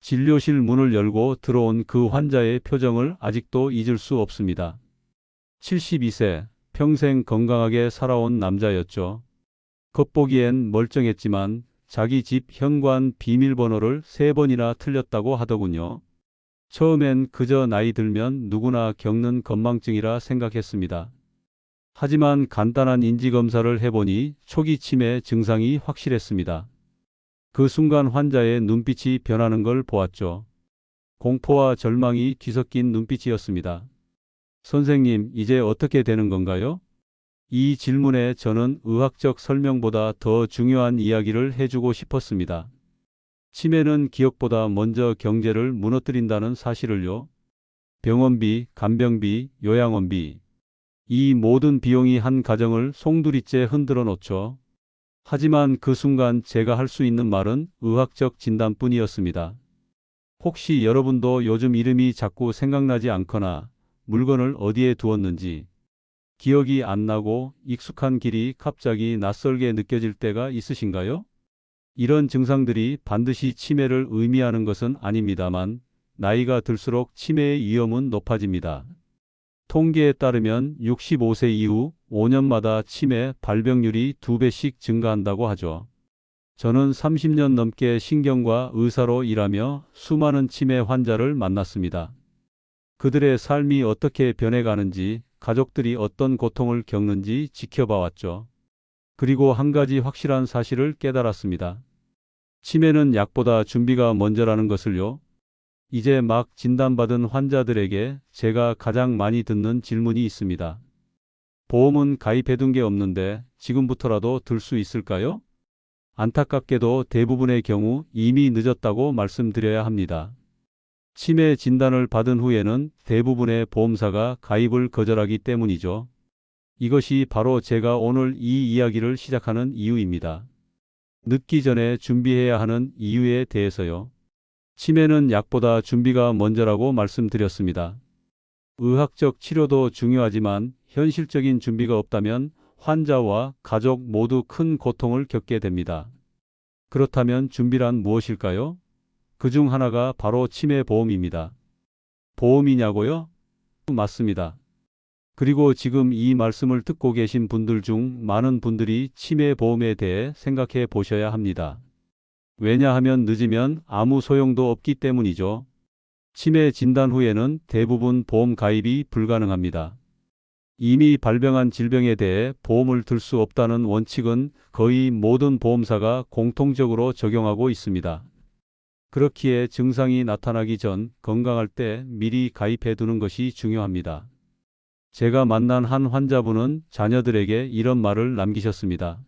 진료실 문을 열고 들어온 그 환자의 표정을 아직도 잊을 수 없습니다. 72세, 평생 건강하게 살아온 남자였죠. 겉보기엔 멀쩡했지만 자기 집 현관 비밀번호를 3번이나 틀렸다고 하더군요. 처음엔 그저 나이 들면 누구나 겪는 건망증이라 생각했습니다. 하지만 간단한 인지검사를 해보니 초기 치매 증상이 확실했습니다. 그 순간 환자의 눈빛이 변하는 걸 보았죠. 공포와 절망이 뒤섞인 눈빛이었습니다. 선생님, 이제 어떻게 되는 건가요? 이 질문에 저는 의학적 설명보다 더 중요한 이야기를 해주고 싶었습니다. 치매는 기억보다 먼저 경제를 무너뜨린다는 사실을요. 병원비, 간병비, 요양원비. 이 모든 비용이 한 가정을 송두리째 흔들어 놓죠. 하지만 그 순간 제가 할 수 있는 말은 의학적 진단뿐이었습니다. 혹시 여러분도 요즘 이름이 자꾸 생각나지 않거나 물건을 어디에 두었는지 기억이 안 나고 익숙한 길이 갑자기 낯설게 느껴질 때가 있으신가요? 이런 증상들이 반드시 치매를 의미하는 것은 아닙니다만 나이가 들수록 치매의 위험은 높아집니다. 통계에 따르면 65세 이후 5년마다 치매 발병률이 2배씩 증가한다고 하죠. 저는 30년 넘게 신경과 의사로 일하며 수많은 치매 환자를 만났습니다. 그들의 삶이 어떻게 변해가는지, 가족들이 어떤 고통을 겪는지 지켜봐왔죠. 그리고 한 가지 확실한 사실을 깨달았습니다. 치매는 약보다 준비가 먼저라는 것을요. 이제 막 진단받은 환자들에게 제가 가장 많이 듣는 질문이 있습니다. 보험은 가입해둔 게 없는데 지금부터라도 들 수 있을까요? 안타깝게도 대부분의 경우 이미 늦었다고 말씀드려야 합니다. 치매 진단을 받은 후에는 대부분의 보험사가 가입을 거절하기 때문이죠. 이것이 바로 제가 오늘 이 이야기를 시작하는 이유입니다. 늦기 전에 준비해야 하는 이유에 대해서요. 치매는 약보다 준비가 먼저라고 말씀드렸습니다. 의학적 치료도 중요하지만 현실적인 준비가 없다면 환자와 가족 모두 큰 고통을 겪게 됩니다. 그렇다면 준비란 무엇일까요? 그중 하나가 바로 치매보험입니다. 보험이냐고요? 맞습니다. 그리고 지금 이 말씀을 듣고 계신 분들 중 많은 분들이 치매보험에 대해 생각해 보셔야 합니다. 왜냐하면 늦으면 아무 소용도 없기 때문이죠. 치매 진단 후에는 대부분 보험 가입이 불가능합니다. 이미 발병한 질병에 대해 보험을 들 수 없다는 원칙은 거의 모든 보험사가 공통적으로 적용하고 있습니다. 그렇기에 증상이 나타나기 전 건강할 때 미리 가입해 두는 것이 중요합니다. 제가 만난 한 환자분은 자녀들에게 이런 말을 남기셨습니다.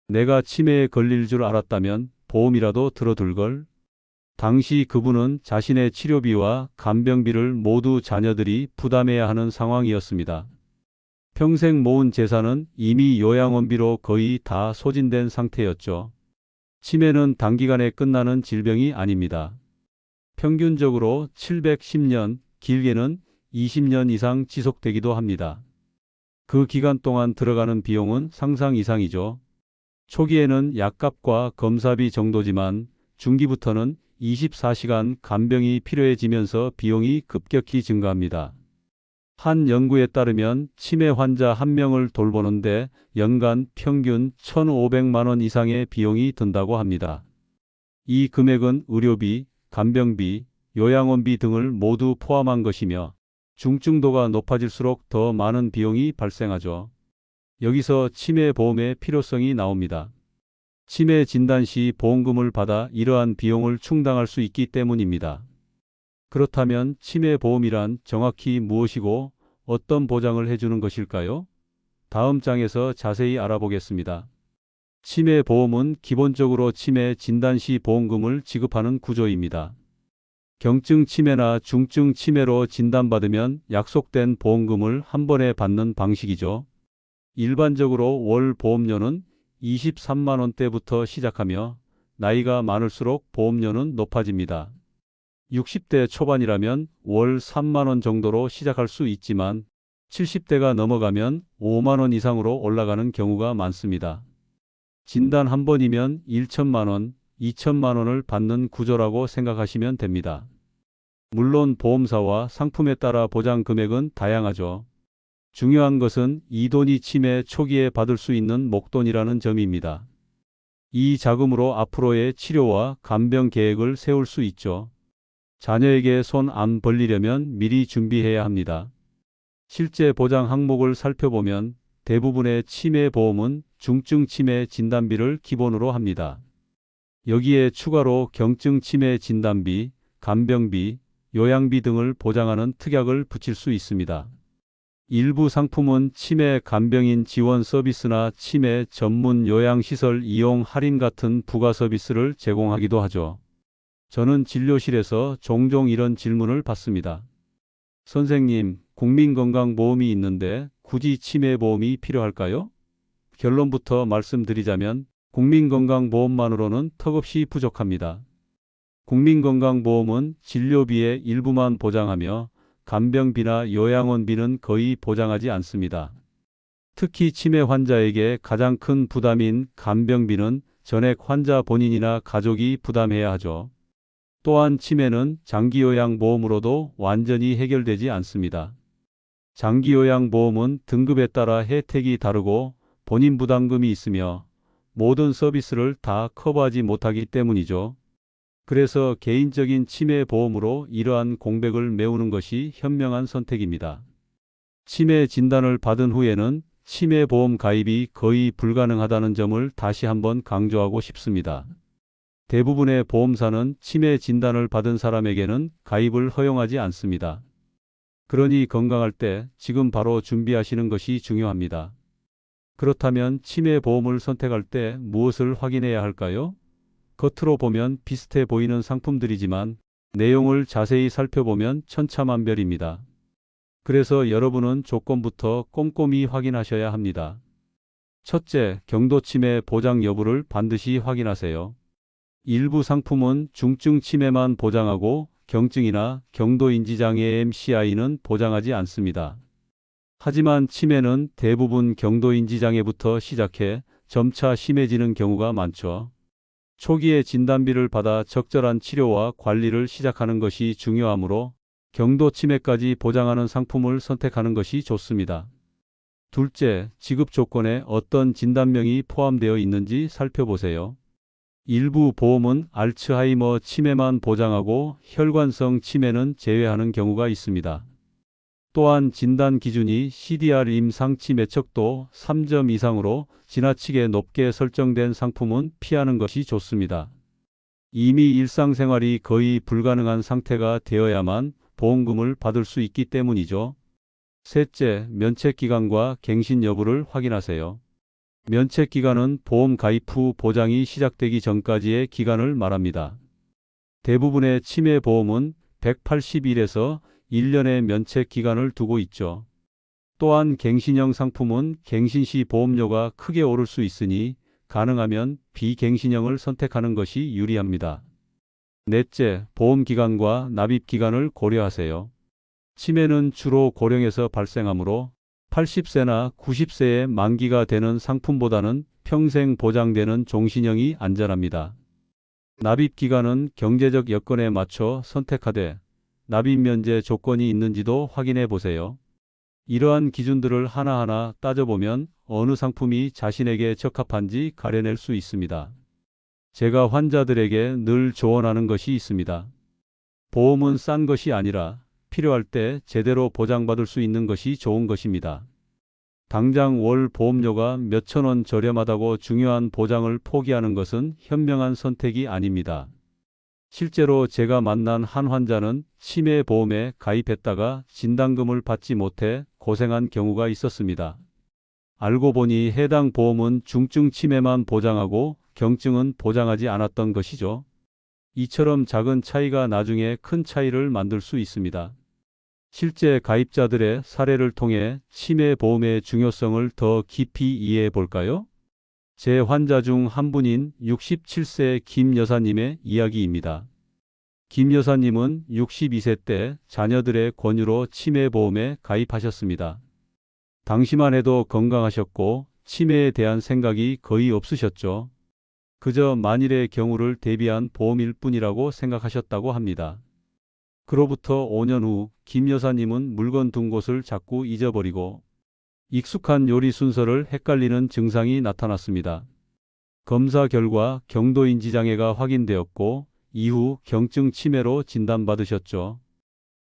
내가 치매에 걸릴 줄 알았다면 보험이라도 들어둘걸. 당시 그분은 자신의 치료비와 간병비를 모두 자녀들이 부담해야 하는 상황이었습니다. 평생 모은 재산은 이미 요양원비로 거의 다 소진된 상태였죠. 치매는 단기간에 끝나는 질병이 아닙니다. 평균적으로 710년, 길게는 20년 이상 지속되기도 합니다. 그 기간 동안 들어가는 비용은 상상 이상이죠. 초기에는 약값과 검사비 정도지만 중기부터는 24시간 간병이 필요해지면서 비용이 급격히 증가합니다. 한 연구에 따르면 치매 환자 1명을 돌보는데 연간 평균 1,500만 원 이상의 비용이 든다고 합니다. 이 금액은 의료비, 간병비, 요양원비 등을 모두 포함한 것이며 중증도가 높아질수록 더 많은 비용이 발생하죠. 여기서 치매보험의 필요성이 나옵니다. 치매 진단 시 보험금을 받아 이러한 비용을 충당할 수 있기 때문입니다. 그렇다면 치매보험이란 정확히 무엇이고 어떤 보장을 해주는 것일까요? 다음 장에서 자세히 알아보겠습니다. 치매보험은 기본적으로 치매 진단 시 보험금을 지급하는 구조입니다. 경증 치매나 중증 치매로 진단받으면 약속된 보험금을 한 번에 받는 방식이죠. 일반적으로 월 보험료는 23만 원대부터 시작하며 나이가 많을수록 보험료는 높아집니다. 60대 초반이라면 월 3만 원 정도로 시작할 수 있지만 70대가 넘어가면 5만 원 이상으로 올라가는 경우가 많습니다. 진단 한 번이면 1천만 원, 2천만 원을 받는 구조라고 생각하시면 됩니다. 물론 보험사와 상품에 따라 보장 금액은 다양하죠. 중요한 것은 이 돈이 치매 초기에 받을 수 있는 목돈이라는 점입니다. 이 자금으로 앞으로의 치료와 간병 계획을 세울 수 있죠. 자녀에게 손 안 벌리려면 미리 준비해야 합니다. 실제 보장 항목을 살펴보면 대부분의 치매 보험은 중증 치매 진단비를 기본으로 합니다. 여기에 추가로 경증 치매 진단비, 간병비, 요양비 등을 보장하는 특약을 붙일 수 있습니다. 일부 상품은 치매 간병인 지원 서비스나 치매 전문 요양시설 이용 할인 같은 부가 서비스를 제공하기도 하죠. 저는 진료실에서 종종 이런 질문을 받습니다. 선생님, 국민건강보험이 있는데 굳이 치매보험이 필요할까요? 결론부터 말씀드리자면 국민건강보험만으로는 턱없이 부족합니다. 국민건강보험은 진료비의 일부만 보장하며 간병비나 요양원비는 거의 보장하지 않습니다. 특히 치매 환자에게 가장 큰 부담인 간병비는 전액 환자 본인이나 가족이 부담해야 하죠. 또한 치매는 장기요양보험으로도 완전히 해결되지 않습니다. 장기요양보험은 등급에 따라 혜택이 다르고 본인 부담금이 있으며 모든 서비스를 다 커버하지 못하기 때문이죠. 그래서 개인적인 치매 보험으로 이러한 공백을 메우는 것이 현명한 선택입니다. 치매 진단을 받은 후에는 치매 보험 가입이 거의 불가능하다는 점을 다시 한번 강조하고 싶습니다. 대부분의 보험사는 치매 진단을 받은 사람에게는 가입을 허용하지 않습니다. 그러니 건강할 때 지금 바로 준비하시는 것이 중요합니다. 그렇다면 치매 보험을 선택할 때 무엇을 확인해야 할까요? 겉으로 보면 비슷해 보이는 상품들이지만 내용을 자세히 살펴보면 천차만별입니다. 그래서 여러분은 조건부터 꼼꼼히 확인하셔야 합니다. 첫째, 경도치매 보장 여부를 반드시 확인하세요. 일부 상품은 중증 치매만 보장하고 경증이나 경도인지장애 MCI는 보장하지 않습니다. 하지만 치매는 대부분 경도인지장애부터 시작해 점차 심해지는 경우가 많죠. 초기에 진단비를 받아 적절한 치료와 관리를 시작하는 것이 중요하므로 경도치매까지 보장하는 상품을 선택하는 것이 좋습니다. 둘째, 지급 조건에 어떤 진단명이 포함되어 있는지 살펴보세요. 일부 보험은 알츠하이머 치매만 보장하고 혈관성 치매는 제외하는 경우가 있습니다. 또한 진단 기준이 CDR 임상치 매척도 3점 이상으로 지나치게 높게 설정된 상품은 피하는 것이 좋습니다. 이미 일상생활이 거의 불가능한 상태가 되어야만 보험금을 받을 수 있기 때문이죠. 셋째, 면책기간과 갱신 여부를 확인하세요. 면책기간은 보험 가입 후 보장이 시작되기 전까지의 기간을 말합니다. 대부분의 치매 보험은 180일에서 1년의 면책 기간을 두고 있죠. 또한 갱신형 상품은 갱신 시 보험료가 크게 오를 수 있으니 가능하면 비갱신형을 선택하는 것이 유리합니다. 넷째, 보험 기간과 납입 기간을 고려하세요. 치매는 주로 고령에서 발생하므로 80세나 90세에 만기가 되는 상품보다는 평생 보장되는 종신형이 안전합니다. 납입 기간은 경제적 여건에 맞춰 선택하되 납입 면제 조건이 있는지도 확인해 보세요. 이러한 기준들을 하나하나 따져보면 어느 상품이 자신에게 적합한지 가려낼 수 있습니다. 제가 환자들에게 늘 조언하는 것이 있습니다. 보험은 싼 것이 아니라 필요할 때 제대로 보장받을 수 있는 것이 좋은 것입니다. 당장 월 보험료가 몇천 원 저렴하다고 중요한 보장을 포기하는 것은 현명한 선택이 아닙니다. 실제로 제가 만난 한 환자는 치매 보험에 가입했다가 진단금을 받지 못해 고생한 경우가 있었습니다. 알고 보니 해당 보험은 중증 치매만 보장하고 경증은 보장하지 않았던 것이죠. 이처럼 작은 차이가 나중에 큰 차이를 만들 수 있습니다. 실제 가입자들의 사례를 통해 치매 보험의 중요성을 더 깊이 이해해 볼까요? 제 환자 중 한 분인 67세 김 여사님의 이야기입니다. 김 여사님은 62세 때 자녀들의 권유로 치매보험에 가입하셨습니다. 당시만 해도 건강하셨고 치매에 대한 생각이 거의 없으셨죠. 그저 만일의 경우를 대비한 보험일 뿐이라고 생각하셨다고 합니다. 그로부터 5년 후 김 여사님은 물건 둔 곳을 자꾸 잊어버리고 익숙한 요리 순서를 헷갈리는 증상이 나타났습니다. 검사 결과 경도인지 장애가 확인되었고 이후 경증 치매로 진단받으셨죠.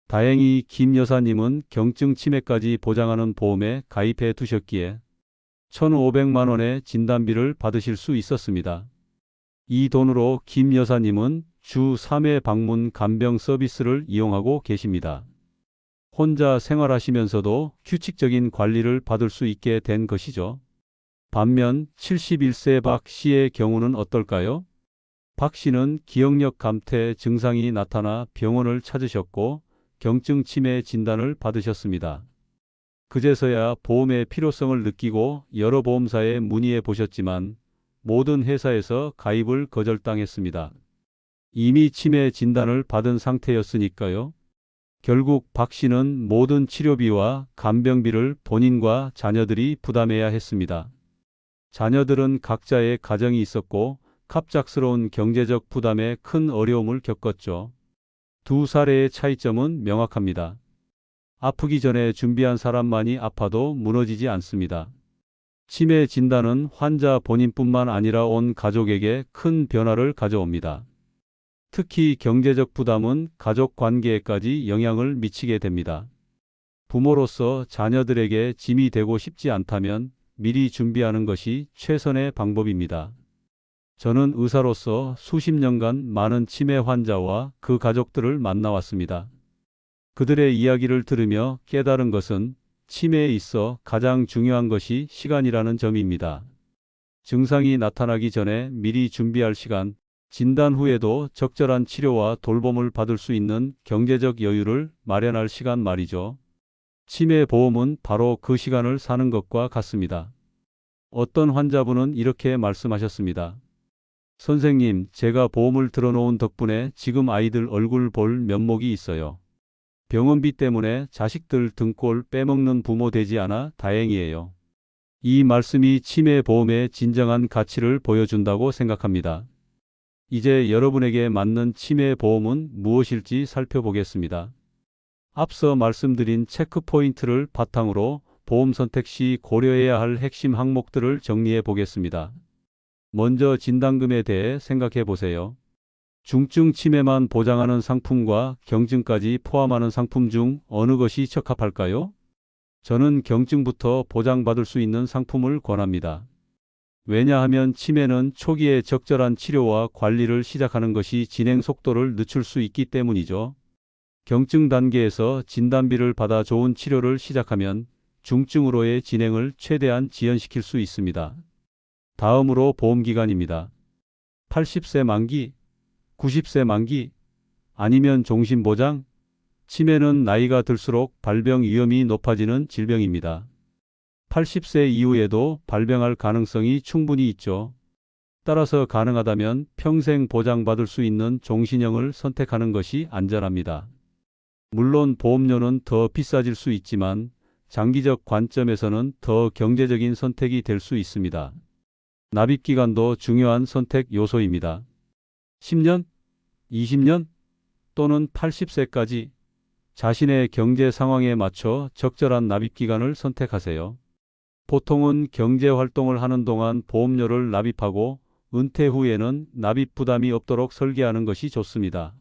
다행히 김 여사님은 경증 치매까지 보장하는 보험에 가입해 두셨기에 1,500만 원의 진단비를 받으실 수 있었습니다. 이 돈으로 김 여사님은 주 3회 방문 간병 서비스를 이용하고 계십니다. 혼자 생활하시면서도 규칙적인 관리를 받을 수 있게 된 것이죠. 반면 71세 박 씨의 경우는 어떨까요? 박 씨는 기억력 감퇴 증상이 나타나 병원을 찾으셨고 경증 치매 진단을 받으셨습니다. 그제서야 보험의 필요성을 느끼고 여러 보험사에 문의해 보셨지만 모든 회사에서 가입을 거절당했습니다. 이미 치매 진단을 받은 상태였으니까요. 결국 박 씨는 모든 치료비와 간병비를 본인과 자녀들이 부담해야 했습니다. 자녀들은 각자의 가정이 있었고 갑작스러운 경제적 부담에 큰 어려움을 겪었죠. 두 사례의 차이점은 명확합니다. 아프기 전에 준비한 사람만이 아파도 무너지지 않습니다. 치매 진단은 환자 본인뿐만 아니라 온 가족에게 큰 변화를 가져옵니다. 특히 경제적 부담은 가족 관계에까지 영향을 미치게 됩니다. 부모로서 자녀들에게 짐이 되고 싶지 않다면 미리 준비하는 것이 최선의 방법입니다. 저는 의사로서 수십 년간 많은 치매 환자와 그 가족들을 만나왔습니다. 그들의 이야기를 들으며 깨달은 것은 치매에 있어 가장 중요한 것이 시간이라는 점입니다. 증상이 나타나기 전에 미리 준비할 시간, 진단 후에도 적절한 치료와 돌봄을 받을 수 있는 경제적 여유를 마련할 시간 말이죠. 치매 보험은 바로 그 시간을 사는 것과 같습니다. 어떤 환자분은 이렇게 말씀하셨습니다. 선생님, 제가 보험을 들어놓은 덕분에 지금 아이들 얼굴 볼 면목이 있어요. 병원비 때문에 자식들 등골 빼먹는 부모 되지 않아 다행이에요. 이 말씀이 치매 보험의 진정한 가치를 보여준다고 생각합니다. 이제 여러분에게 맞는 치매 보험은 무엇일지 살펴보겠습니다. 앞서 말씀드린 체크 포인트를 바탕으로 보험 선택 시 고려해야 할 핵심 항목들을 정리해 보겠습니다. 먼저 진단금에 대해 생각해 보세요. 중증 치매만 보장하는 상품과 경증까지 포함하는 상품 중 어느 것이 적합할까요? 저는 경증부터 보장받을 수 있는 상품을 권합니다. 왜냐하면 치매는 초기에 적절한 치료와 관리를 시작하는 것이 진행 속도를 늦출 수 있기 때문이죠. 경증 단계에서 진단비를 받아 좋은 치료를 시작하면 중증으로의 진행을 최대한 지연시킬 수 있습니다. 다음으로 보험기간입니다. 80세 만기, 90세 만기, 아니면 종신보장? 치매는 나이가 들수록 발병 위험이 높아지는 질병입니다. 80세 이후에도 발병할 가능성이 충분히 있죠. 따라서 가능하다면 평생 보장받을 수 있는 종신형을 선택하는 것이 안전합니다. 물론 보험료는 더 비싸질 수 있지만 장기적 관점에서는 더 경제적인 선택이 될 수 있습니다. 납입기간도 중요한 선택 요소입니다. 10년, 20년 또는 80세까지 자신의 경제 상황에 맞춰 적절한 납입기간을 선택하세요. 보통은 경제 활동을 하는 동안 보험료를 납입하고 은퇴 후에는 납입 부담이 없도록 설계하는 것이 좋습니다.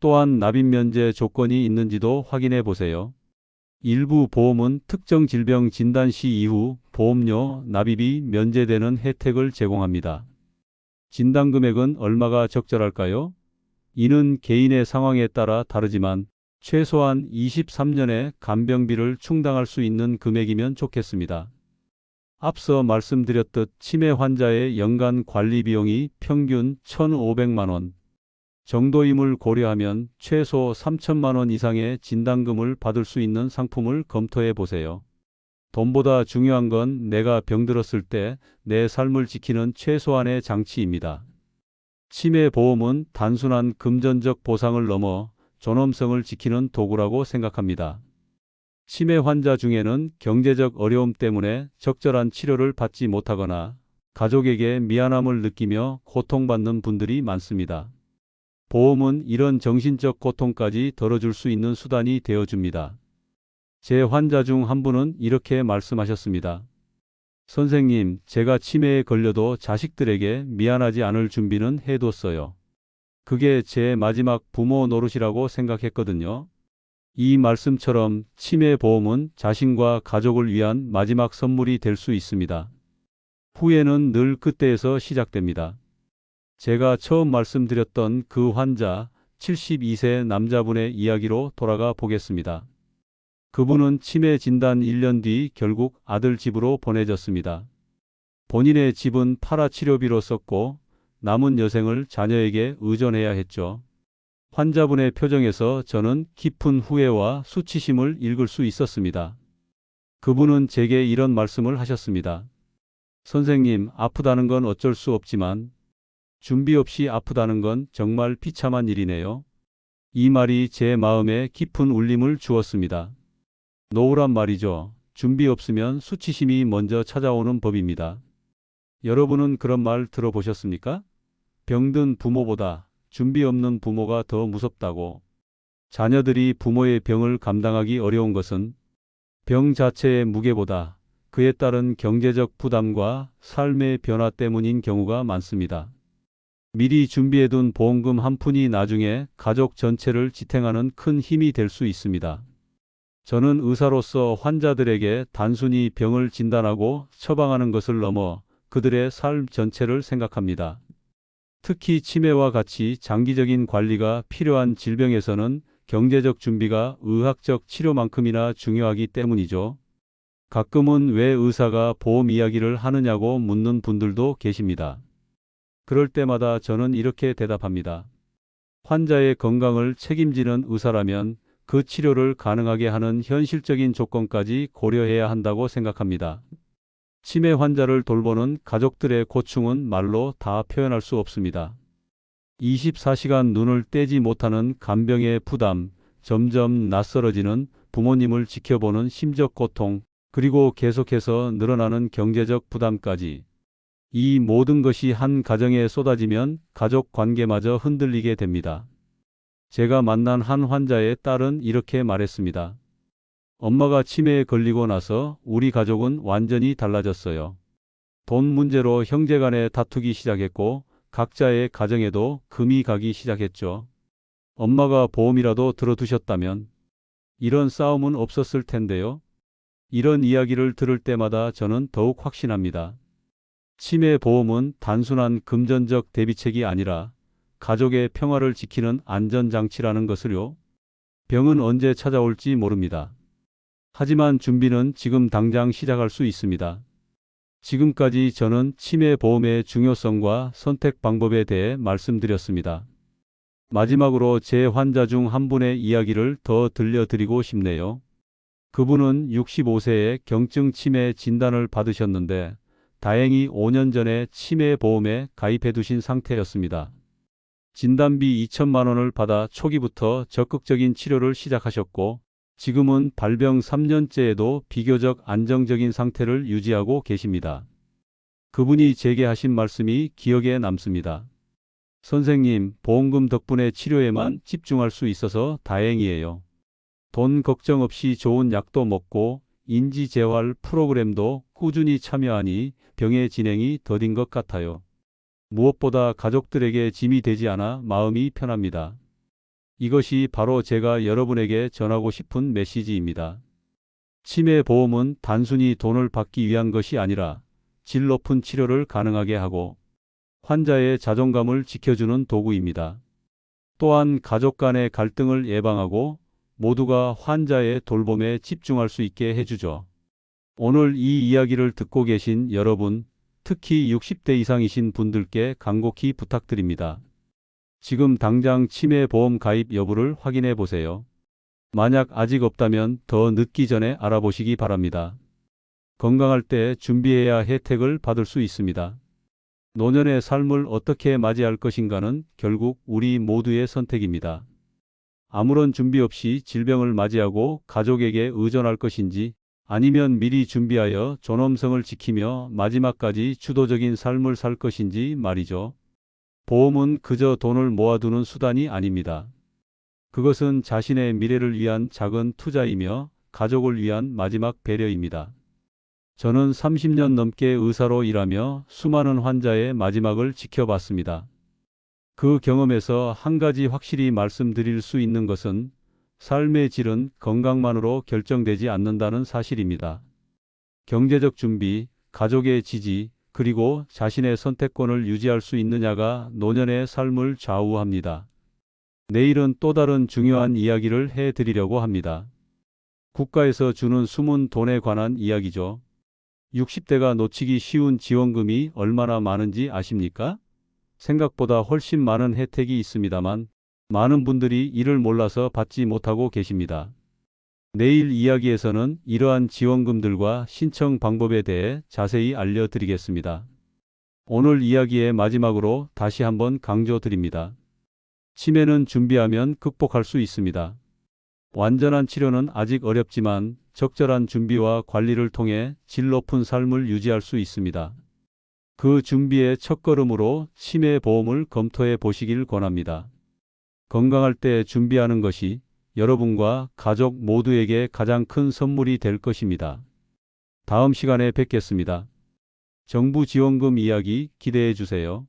또한 납입 면제 조건이 있는지도 확인해 보세요. 일부 보험은 특정 질병 진단 시 이후 보험료 납입이 면제되는 혜택을 제공합니다. 진단 금액은 얼마가 적절할까요? 이는 개인의 상황에 따라 다르지만 최소한 23년의 간병비를 충당할 수 있는 금액이면 좋겠습니다. 앞서 말씀드렸듯 치매 환자의 연간 관리 비용이 평균 1,500만 원 정도임을 고려하면 최소 3천만 원 이상의 진단금을 받을 수 있는 상품을 검토해 보세요. 돈보다 중요한 건 내가 병들었을 때 내 삶을 지키는 최소한의 장치입니다. 치매 보험은 단순한 금전적 보상을 넘어 존엄성을 지키는 도구라고 생각합니다. 치매 환자 중에는 경제적 어려움 때문에 적절한 치료를 받지 못하거나 가족에게 미안함을 느끼며 고통받는 분들이 많습니다. 보험은 이런 정신적 고통까지 덜어줄 수 있는 수단이 되어줍니다. 제 환자 중 한 분은 이렇게 말씀하셨습니다. 선생님, 제가 치매에 걸려도 자식들에게 미안하지 않을 준비는 해뒀어요. 그게 제 마지막 부모 노릇이라고 생각했거든요. 이 말씀처럼 치매 보험은 자신과 가족을 위한 마지막 선물이 될 수 있습니다. 후회는 늘 그때에서 시작됩니다. 제가 처음 말씀드렸던 그 환자 72세 남자분의 이야기로 돌아가 보겠습니다. 그분은 치매 진단 1년 뒤 결국 아들 집으로 보내졌습니다. 본인의 집은 팔아 치료비로 썼고 남은 여생을 자녀에게 의존해야 했죠. 환자분의 표정에서 저는 깊은 후회와 수치심을 읽을 수 있었습니다. 그분은 제게 이런 말씀을 하셨습니다. 선생님, 아프다는 건 어쩔 수 없지만 준비 없이 아프다는 건 정말 비참한 일이네요. 이 말이 제 마음에 깊은 울림을 주었습니다. 노후란 말이죠. 준비 없으면 수치심이 먼저 찾아오는 법입니다. 여러분은 그런 말 들어보셨습니까? 병든 부모보다 준비 없는 부모가 더 무섭다고. 자녀들이 부모의 병을 감당하기 어려운 것은 병 자체의 무게보다 그에 따른 경제적 부담과 삶의 변화 때문인 경우가 많습니다. 미리 준비해둔 보험금 한 푼이 나중에 가족 전체를 지탱하는 큰 힘이 될 수 있습니다. 저는 의사로서 환자들에게 단순히 병을 진단하고 처방하는 것을 넘어 그들의 삶 전체를 생각합니다. 특히 치매와 같이 장기적인 관리가 필요한 질병에서는 경제적 준비가 의학적 치료만큼이나 중요하기 때문이죠. 가끔은 왜 의사가 보험 이야기를 하느냐고 묻는 분들도 계십니다. 그럴 때마다 저는 이렇게 대답합니다. 환자의 건강을 책임지는 의사라면 그 치료를 가능하게 하는 현실적인 조건까지 고려해야 한다고 생각합니다. 치매 환자를 돌보는 가족들의 고충은 말로 다 표현할 수 없습니다. 24시간 눈을 떼지 못하는 간병의 부담, 점점 낯설어지는 부모님을 지켜보는 심적 고통, 그리고 계속해서 늘어나는 경제적 부담까지. 이 모든 것이 한 가정에 쏟아지면 가족 관계마저 흔들리게 됩니다. 제가 만난 한 환자의 딸은 이렇게 말했습니다. 엄마가 치매에 걸리고 나서 우리 가족은 완전히 달라졌어요. 돈 문제로 형제간에 다투기 시작했고 각자의 가정에도 금이 가기 시작했죠. 엄마가 보험이라도 들어두셨다면 이런 싸움은 없었을 텐데요. 이런 이야기를 들을 때마다 저는 더욱 확신합니다. 치매 보험은 단순한 금전적 대비책이 아니라 가족의 평화를 지키는 안전장치라는 것을요. 병은 언제 찾아올지 모릅니다. 하지만 준비는 지금 당장 시작할 수 있습니다. 지금까지 저는 치매 보험의 중요성과 선택 방법에 대해 말씀드렸습니다. 마지막으로 제 환자 중 한 분의 이야기를 더 들려드리고 싶네요. 그분은 65세에 경증 치매 진단을 받으셨는데 다행히 5년 전에 치매 보험에 가입해 두신 상태였습니다. 진단비 2천만 원을 받아 초기부터 적극적인 치료를 시작하셨고 지금은 발병 3년째에도 비교적 안정적인 상태를 유지하고 계십니다. 그분이 제게 하신 말씀이 기억에 남습니다. 선생님, 보험금 덕분에 치료에만 집중할 수 있어서 다행이에요. 돈 걱정 없이 좋은 약도 먹고 인지재활 프로그램도 꾸준히 참여하니 병의 진행이 더딘 것 같아요. 무엇보다 가족들에게 짐이 되지 않아 마음이 편합니다. 이것이 바로 제가 여러분에게 전하고 싶은 메시지입니다. 치매 보험은 단순히 돈을 받기 위한 것이 아니라 질 높은 치료를 가능하게 하고 환자의 자존감을 지켜주는 도구입니다. 또한 가족 간의 갈등을 예방하고 모두가 환자의 돌봄에 집중할 수 있게 해주죠. 오늘 이 이야기를 듣고 계신 여러분, 특히 60대 이상이신 분들께 간곡히 부탁드립니다. 지금 당장 치매 보험 가입 여부를 확인해 보세요. 만약 아직 없다면 더 늦기 전에 알아보시기 바랍니다. 건강할 때 준비해야 혜택을 받을 수 있습니다. 노년의 삶을 어떻게 맞이할 것인가는 결국 우리 모두의 선택입니다. 아무런 준비 없이 질병을 맞이하고 가족에게 의존할 것인지 아니면 미리 준비하여 존엄성을 지키며 마지막까지 주도적인 삶을 살 것인지 말이죠. 보험은 그저 돈을 모아두는 수단이 아닙니다. 그것은 자신의 미래를 위한 작은 투자이며 가족을 위한 마지막 배려입니다. 저는 30년 넘게 의사로 일하며 수많은 환자의 마지막을 지켜봤습니다. 그 경험에서 한 가지 확실히 말씀드릴 수 있는 것은 삶의 질은 건강만으로 결정되지 않는다는 사실입니다. 경제적 준비, 가족의 지지, 그리고 자신의 선택권을 유지할 수 있느냐가 노년의 삶을 좌우합니다. 내일은 또 다른 중요한 이야기를 해드리려고 합니다. 국가에서 주는 숨은 돈에 관한 이야기죠. 60대가 놓치기 쉬운 지원금이 얼마나 많은지 아십니까? 생각보다 훨씬 많은 혜택이 있습니다만 많은 분들이 이를 몰라서 받지 못하고 계십니다. 내일 이야기에서는 이러한 지원금들과 신청 방법에 대해 자세히 알려드리겠습니다. 오늘 이야기의 마지막으로 다시 한번 강조드립니다. 치매는 준비하면 극복할 수 있습니다. 완전한 치료는 아직 어렵지만 적절한 준비와 관리를 통해 질 높은 삶을 유지할 수 있습니다. 그 준비의 첫걸음으로 치매 보험을 검토해 보시길 권합니다. 건강할 때 준비하는 것이 여러분과 가족 모두에게 가장 큰 선물이 될 것입니다. 다음 시간에 뵙겠습니다. 정부 지원금 이야기 기대해 주세요.